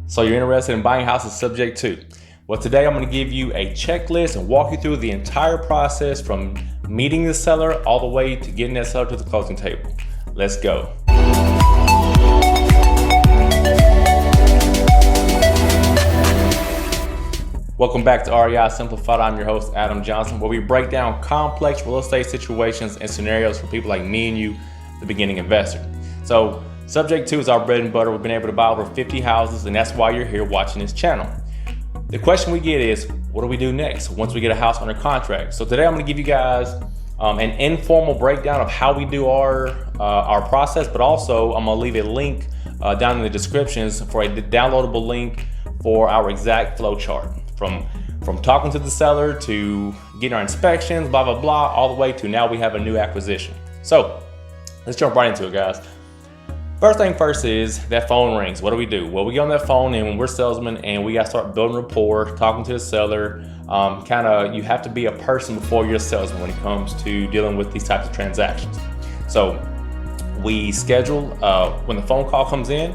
So you're interested in buying houses subject to. Well, today I'm going to give you a checklist and walk you through the entire process from meeting the seller all the way to getting that seller to the closing table. Let's go. Welcome back to REI Simplified. I'm your host, Adam Johnson, where we break down complex real estate situations and scenarios for people like me and you, the beginning investor. So subject to is our bread and butter. We've been able to buy over 50 houses, and that's why you're here watching this channel. The question we get is, what do we do next once we get a house under contract? So today I'm going to give you guys an informal breakdown of how we do our process, but also I'm going to leave a link down in the descriptions for a downloadable link for our exact flow chart from talking to the seller to getting our inspections, blah, blah, blah, all the way to now we have a new acquisition. So let's jump right into it, guys. First thing first is that phone rings. What do we do? Well, we get on that phone and when we're salesmen and we got to start building rapport, talking to the seller. You have to be a person before you're a salesman when it comes to dealing with these types of transactions. So we schedule, when the phone call comes in,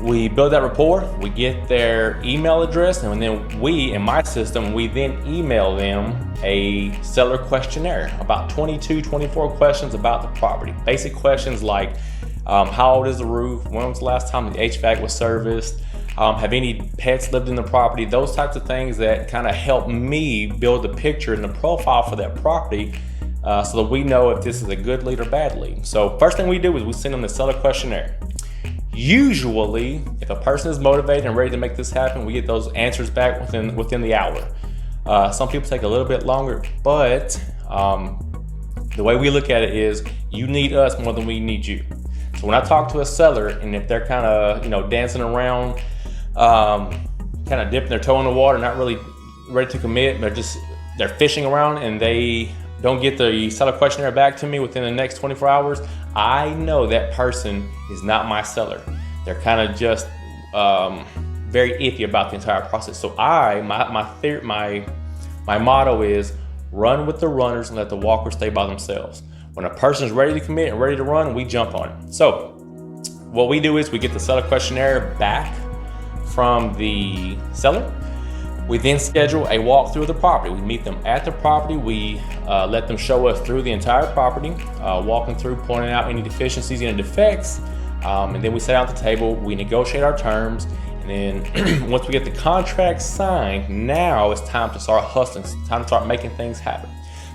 we build that rapport, we get their email address, and then we, in my system, we then email them a seller questionnaire, about 22, 24 questions about the property. Basic questions like, how old is the roof? When was the last time the HVAC was serviced? Have any pets lived in the property? Those types of things that kind of help me build the picture and the profile for that property so that we know if this is a good lead or bad lead. So first thing we do is we send them the seller questionnaire. Usually, if a person is motivated and ready to make this happen, we get those answers back within the hour. Some people take a little bit longer, but the way we look at it is you need us more than we need you. So when I talk to a seller and if they're kind of dancing around, kind of dipping their toe in the water, not really ready to commit, they're fishing around and they don't get the seller questionnaire back to me within the next 24 hours, I know that person is not my seller. They're kind of just very iffy about the entire process. So my motto is run with the runners and let the walkers stay by themselves. When a person is ready to commit and ready to run, we jump on it. So what we do is we get the seller questionnaire back from the seller. We then schedule a walkthrough of the property. We meet them at the property. We let them show us through the entire property, walking through, pointing out any deficiencies and defects. And then we sit down at the table, we negotiate our terms. And then once we get the contract signed, now it's time to start hustling. It's time to start making things happen.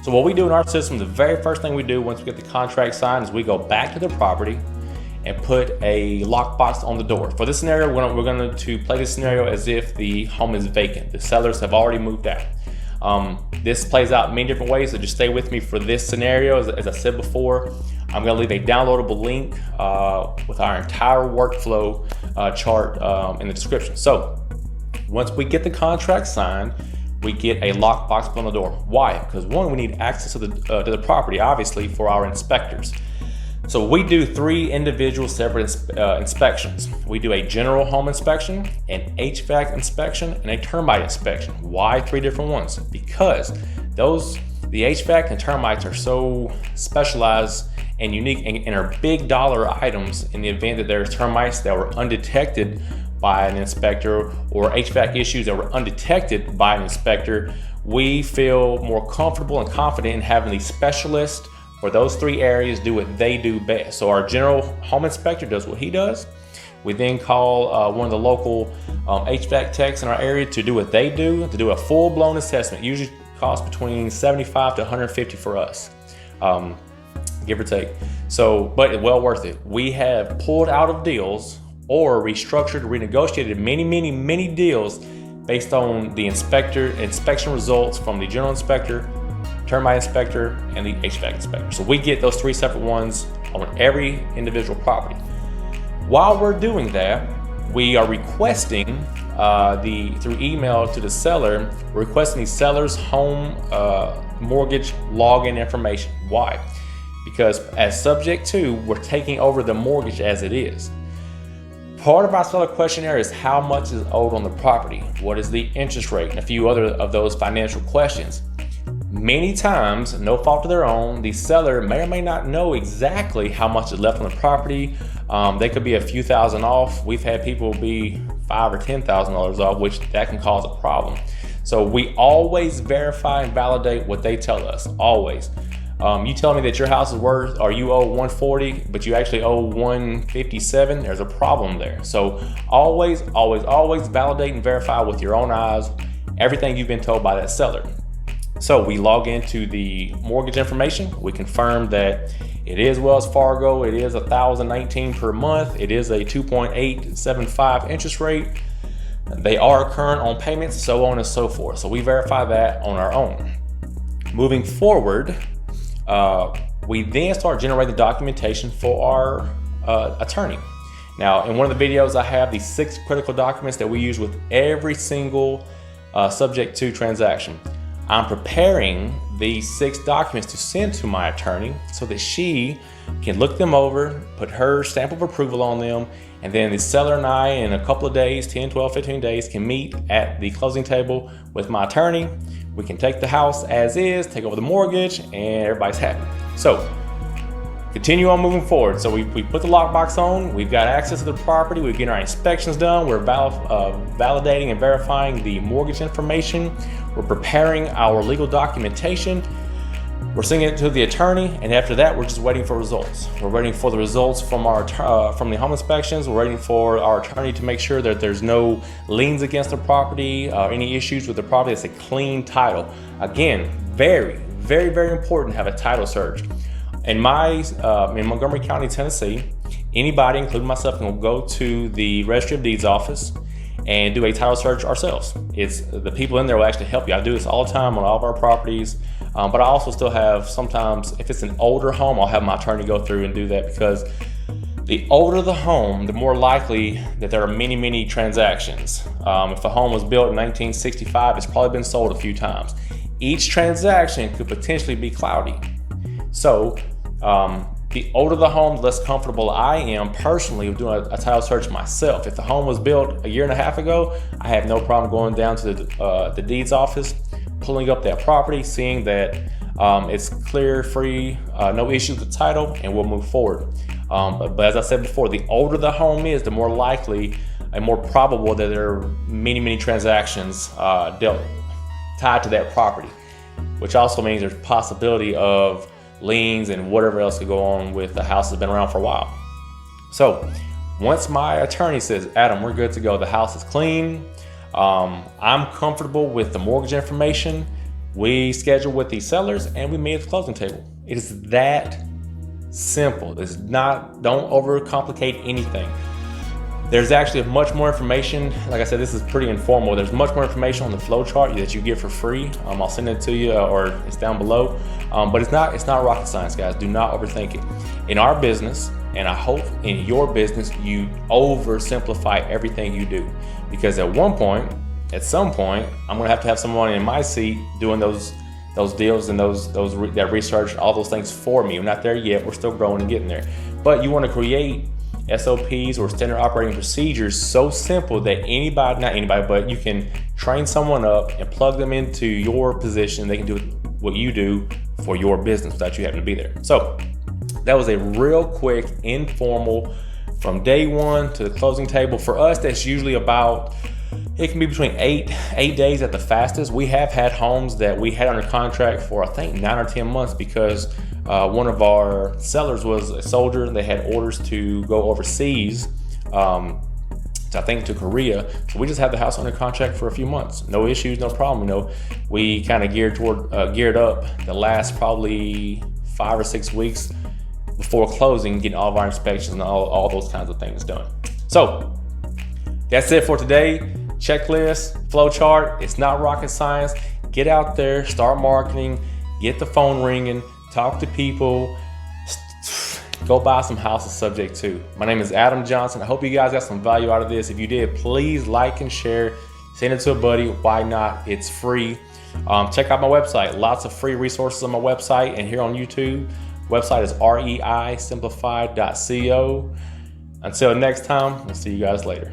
So what we do in our system, the very first thing we do once we get the contract signed is we go back to the property and put a lockbox on the door. For this scenario, we're going to play this scenario as if the home is vacant. The sellers have already moved out. This plays out many different ways, so just stay with me for this scenario. As I said before, I'm going to leave a downloadable link with our entire workflow chart in the description. So once we get the contract signed, we get a lockbox put on the door. Why? Because one, we need access to the property, obviously, for our inspectors. So we do 3 individual separate inspections. We do a general home inspection, an HVAC inspection, and a termite inspection. Why 3 different ones? Because the HVAC and termites are so specialized and unique and are big dollar items in the event that there's termites that were undetected by an inspector or HVAC issues that were undetected by an inspector. We feel more comfortable and confident in having the specialist for those 3 areas do what they do best. So our general home inspector does what he does. We then call one of the local HVAC techs in our area to do what they do, to do a full-blown assessment. Usually costs between $75 to $150 for us, give or take. So, but it's well worth it. We have pulled out of deals or restructured, renegotiated many deals based on the inspection results from the general inspector, termite inspector, and the HVAC inspector. So we get those 3 separate ones on every individual property. While we're doing that, we are requesting through email to the seller, requesting the seller's home mortgage login information. Why? Because as subject to, we're taking over the mortgage as it is. Part of our seller questionnaire is how much is owed on the property, what is the interest rate, and a few other of those financial questions. Many times, no fault of their own, the seller may or may not know exactly how much is left on the property. They could be a few thousand off. We've had people be $5,000 or $10,000 off, which that can cause a problem. So we always verify and validate what they tell us, always. You tell me that your house is worth, or you owe 140, but you actually owe 157, there's a problem there. So always validate and verify with your own eyes everything you've been told by that seller. So we log into the mortgage information. We confirm that it is Wells Fargo. It is $1,019 per month. It is a 2.875 interest rate. They are current on payments, so on and so forth. So we verify that on our own. Moving forward, we then start generating the documentation for our attorney. Now, in one of the videos, I have the 6 critical documents that we use with every single subject to transaction. I'm preparing these 6 documents to send to my attorney so that she can look them over, put her stamp of approval on them, and then the seller and I, in a couple of days, 10, 12, 15 days, can meet at the closing table with my attorney. We can take the house as is, take over the mortgage, and everybody's happy. So continue on moving forward. So we put the lockbox on, we've got access to the property, we're getting our inspections done, we're validating and verifying the mortgage information, we're preparing our legal documentation, we're sending it to the attorney, and after that, we're just waiting for results. We're waiting for the results from our from the home inspections. We're waiting for our attorney to make sure that there's no liens against the property, any issues with the property. It's a clean title. Again, very important to have a title search. In Montgomery County, Tennessee, anybody, including myself, can go to the Registry of Deeds office and do a title search ourselves. It's the people in there will actually help you. I do this all the time on all of our properties, but I also still have, sometimes if it's an older home, I'll have my attorney go through and do that, because the older the home, the more likely that there are many transactions. If a home was built in 1965, it's probably been sold a few times. Each transaction could potentially be cloudy. So the older the home, the less comfortable I am personally with doing a title search myself. If the home was built a year and a half ago, I have no problem going down to the deeds office, pulling up that property, seeing that it's clear, free, no issues with the title, and we'll move forward. But as I said before, the older the home is, the more likely and more probable that there are many transactions tied to that property, which also means there's a possibility of liens and whatever else could go on with the house that's been around for a while. So once my attorney says, Adam, we're good to go, the house is clean, I'm comfortable with the mortgage information, we schedule with the sellers, and we meet at the closing table. It is that simple. It's not, don't overcomplicate anything. There's actually much more information. Like I said, this is pretty informal. There's much more information on the flow chart that you get for free. I'll send it to you, or it's down below. But it's not rocket science, guys. Do not overthink it. In our business, and I hope in your business, you oversimplify everything you do. Because at some point, I'm gonna have to have someone in my seat doing those deals and that research, all those things for me. We're not there yet. We're still growing and getting there. But you want to create SOPs or standard operating procedures so simple that not anybody, but you can train someone up and plug them into your position. They can do what you do for your business without you having to be there. So that was a real quick, informal, from day one to the closing table. For us, that's usually about, it can be between 8 days at the fastest. We have had homes that we had under contract for, I think, 9 or 10 months because one of our sellers was a soldier and they had orders to go overseas, I think to Korea. So we just had the house under contract for a few months. No issues, no problem. You know, we kind of geared up the last probably 5 or 6 weeks before closing, getting all of our inspections and all those kinds of things done. So that's it for today. Checklist, flow chart. It's not rocket science. Get out there, start marketing, get the phone ringing, talk to people, go buy some houses subject to. My name is Adam Johnson. I hope you guys got some value out of this. If you did, please like and share. Send it to a buddy. Why not? It's free. Check out my website. Lots of free resources on my website and here on YouTube. Website is reisimplified.co. Until next time, we'll see you guys later.